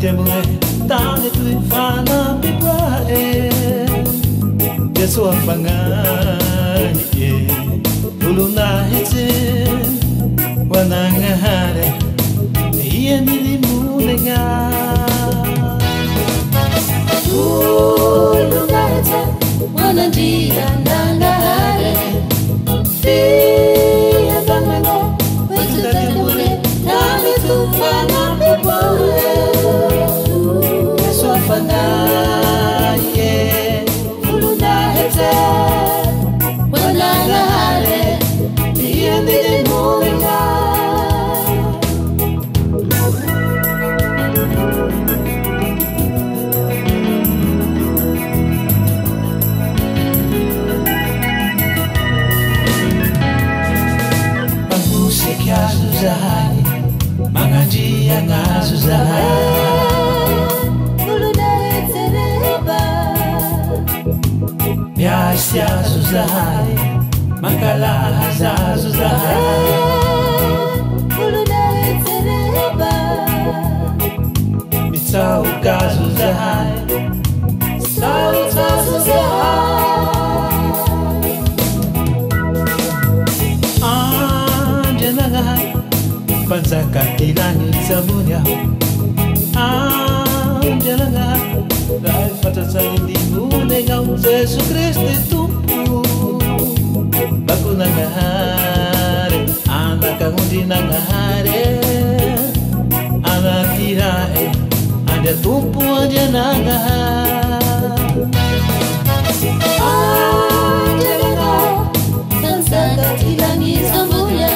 temure tane tu fana biwae Yesu afangani Volonahetse wanangahare Iye nilimunenga Volonahetse wanandia nangahare Fia bangano Wetu temure tane tu fana biwae Yesu afangani Volonahetse wanangahare Iye nilimunenga MAGNAJA ngazuzahai Volonahetse reba Biasya zuzahai Makala zuzahai Volonahetse reba Mitsau kazuzahai Sauta zuzahai Anjanangahai Panzaka ilani zamunya Anjanangahai Rai fatasani dimunenga Yesu Kristi tumpu Bakunangahare Anakangundi nangahare Anatirae Anda tumpu aja nangahare Anjanangahai Panzaka ilani zamunya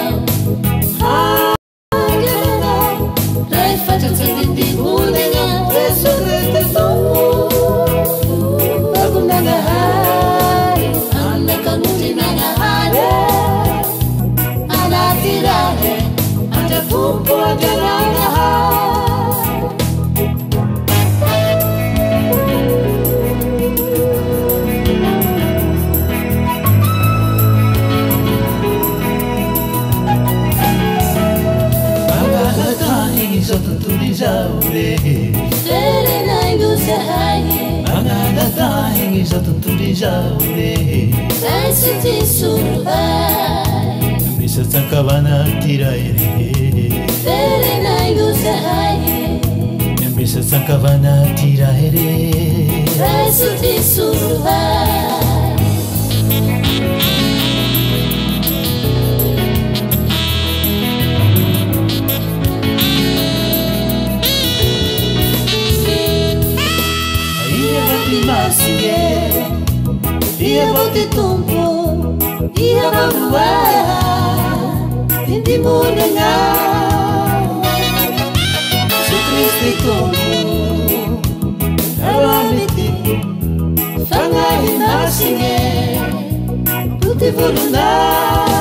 Bisa cakabana tiraere Yang bisa cakabana tiraere Ia volta tumpo, ia volta Hindi mo na nga Sa Kristi tumpo Aramiti Fangahin na sige Tuti volunahetse